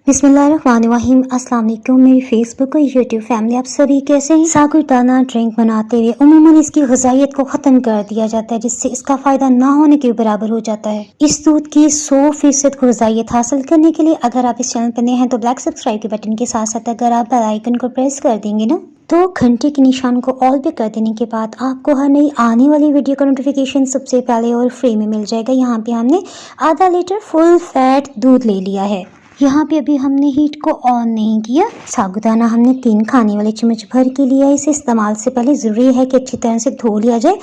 बिस्मिल्लाहिर्रहमानिर्रहीम। अस्सलाम वालेकुम मेरी फेसबुक और यूट्यूब फैमिली, आप सभी कैसे हैं। साबूदाना ड्रिंक बनाते हुए उमूमन इसकी ग़िज़ाइयत को ख़त्म कर दिया जाता है, जिससे इसका फ़ायदा ना होने के बराबर हो जाता है। इस दूध की 100% ग़िज़ाइयत हासिल करने के लिए अगर आप इस चैनल पर नए हैं तो ब्लैक सब्सक्राइब के बटन के साथ साथ अगर आप बेल आइकन को प्रेस कर देंगे ना तो घंटे के निशान को ऑल पे कर देने के बाद आपको हर नई आने वाली वीडियो का नोटिफिकेशन सबसे पहले और फ्री में मिल जाएगा। यहाँ पे हमने आधा लीटर फुल फैट दूध ले लिया है। यहाँ पे अभी हमने हीट को ऑन नहीं किया। साबूदाना हमने 3 खाने वाले चम्मच भर के लिया। इसे इस्तेमाल से पहले ज़रूरी है कि अच्छी तरह से धो लिया जाए।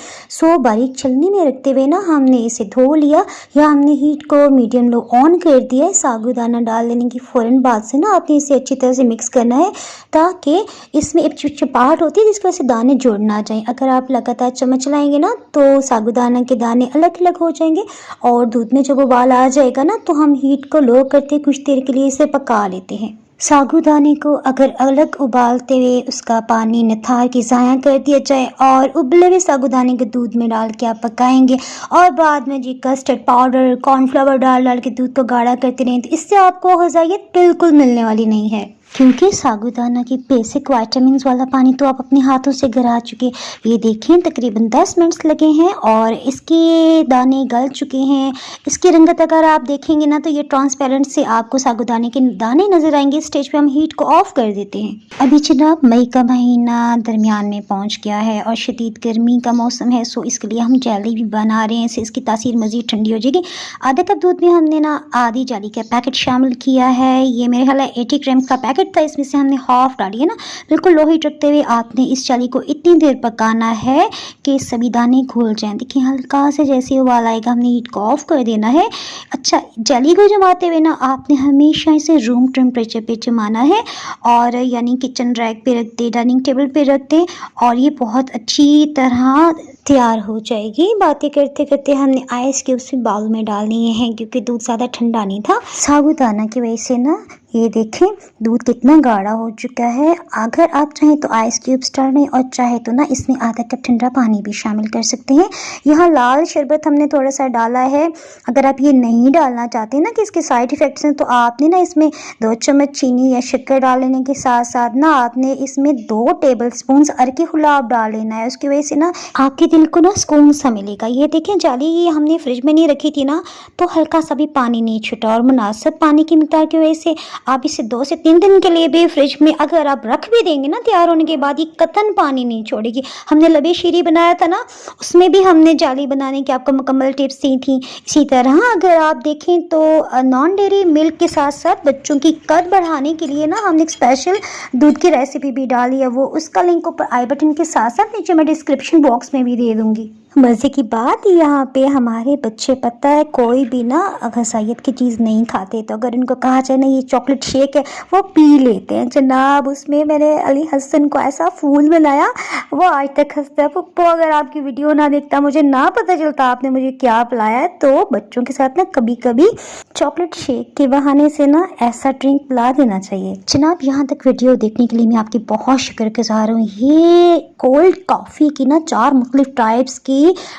बारीक छलनी में रखते हुए ना हमने इसे धो लिया। या हमने हीट को मीडियम लो ऑन कर दिया है। साबूदाना डाल लेने की फ़ौरन बाद से ना आपने इसे अच्छी तरह से मिक्स करना है ताकि इसमें एक चिपचिपाहट होती है जिसकी वजह से दाने जुड़ ना जाएं। अगर आप लगातार चम्मच चलाएंगे ना तो साबूदाना के दाने अलग अलग हो जाएंगे और दूध में जब उबाल आ जाएगा ना तो हम हीट को लो करते कुछ देर के लिए इसे पका लेते हैं। साबूदाने को अगर अलग उबालते हुए उसका पानी निथार के ज़ाया कर दिया जाए और उबले हुए साबूदाने के दूध में डाल के आप पकाएंगे और बाद में जी कस्टर्ड पाउडर कॉर्नफ्लावर डाल के दूध को गाढ़ा करते रहें तो इससे आपको ग़िज़ाइयत बिल्कुल मिलने वाली नहीं है, क्योंकि साबूदाना की बेसिक वाइटामिन वाला पानी तो आप अपने हाथों से गिरा चुके। ये देखें तकरीबन 10 मिनट्स लगे हैं और इसके दाने गल चुके हैं। इसकी रंगत अगर आप देखेंगे ना तो ये ट्रांसपेरेंट से आपको साबूदाने के दाने नज़र आएंगे। स्टेज पे हम हीट को ऑफ कर देते हैं। अभी जनाब मई का महीना दरमियान में पहुँच गया है और शदीद गर्मी का मौसम है, सो इसके लिए हम जेली भी बना रहे हैं। इससे इसकी तासीर मज़ीद ठंडी हो जाएगी। आधा कप दूध में हमने ना आधी जेली का पैकेट शामिल किया है। ये मेरे ख्याल 80 ग्राम का पैकेट था, इसमें से हमने हाफ डाली है ना। बिल्कुल लो हीट रखते हुए आपने इस जेली को इतनी देर पकाना है कि सभी दाने घुल जाएं। देखिए हल्का से जैसे उबाल आएगा हमने हीट को ऑफ कर देना है। अच्छा, जेली को जमाते हुए ना आपने हमेशा इसे रूम टेम्परेचर पे जमाना है और यानी किचन रैक पे रख दे, डाइनिंग टेबल पे रख दे और ये बहुत अच्छी तरह तैयार हो जाएगी। बातें करते करते हमने आइस क्यूब्स भी बाउल में डाल लिए हैं क्योंकि दूध ज़्यादा ठंडा नहीं था। साबूदाना की वजह से ना ये देखें दूध कितना गाढ़ा हो चुका है। अगर आप चाहें तो आइस क्यूब्स डाल दें और चाहे तो ना इसमें आधा कप ठंडा पानी भी शामिल कर सकते हैं। यहाँ लाल शरबत हमने थोड़ा सा डाला है। अगर आप ये नहीं डालना चाहते ना कि इसके साइड इफ़ेक्ट्स हैं तो आपने ना इसमें 2 चम्मच चीनी या शक्कर डाल लेने के साथ साथ ना आपने इसमें 2 टेबलस्पून अरकी गुलाब डाल लेना है। उसकी वजह से ना आपके दिल को ना सुकून सा मिलेगा। ये देखें जाली ये हमने फ्रिज में नहीं रखी थी ना तो हल्का सा भी पानी नहीं छूटा और मुनासिब पानी की मिकदार की वजह से आप इसे 2 से 3 दिन के लिए भी फ्रिज में अगर आप रख भी देंगे ना तैयार होने के बाद ये कतन पानी नहीं छोड़ेगी। हमने लबे शीरी बनाया था ना उसमें भी हमने जाली बनाने की आपको मुकम्मल टिप्स दी थी। इसी तरह अगर आप देखें तो नॉन डेयरी मिल्क के साथ साथ बच्चों की कद बढ़ाने के लिए ना हमने एक स्पेशल दूध की रेसिपी भी डाली है। वो उसका लिंक ऊपर आई बटन के साथ साथ नीचे मैं डिस्क्रिप्शन बॉक्स में भी दे दूँगी। मज़े की बात यहाँ पे हमारे बच्चे पता है कोई भी ना ग़िज़ाइयत की चीज़ नहीं खाते, तो अगर उनको कहा जाए ना ये चॉकलेट शेक है वो पी लेते हैं। जनाब उसमें मैंने अली हसन को ऐसा फूल बनाया वो आज तक हंसता है। पप्पो अगर आपकी वीडियो ना देखता मुझे ना पता चलता आपने मुझे क्या पिलाया है। तो बच्चों के साथ ना कभी कभी चॉकलेट शेक के बहाने से ना ऐसा ड्रिंक पिला देना चाहिए। जनाब यहाँ तक वीडियो देखने के लिए मैं आपकी बहुत शुक्रगुजार हूँ। ये कोल्ड कॉफ़ी की ना 4 मुख्तलिफ टाइप्स की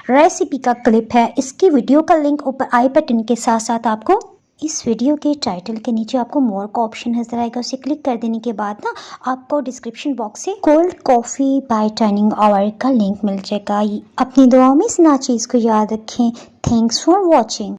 रेसिपी का क्लिप है। इसकी वीडियो का लिंक ऊपर आई बटन के साथ साथ आपको इस वीडियो के टाइटल के नीचे आपको मोर का ऑप्शन नजर आएगा। उसे क्लिक कर देने के बाद ना आपको डिस्क्रिप्शन बॉक्स से cold coffee by turning hour का लिंक मिल जाएगा। अपनी दुआओं में इस ना चीज़ को याद रखें। Thanks for watching.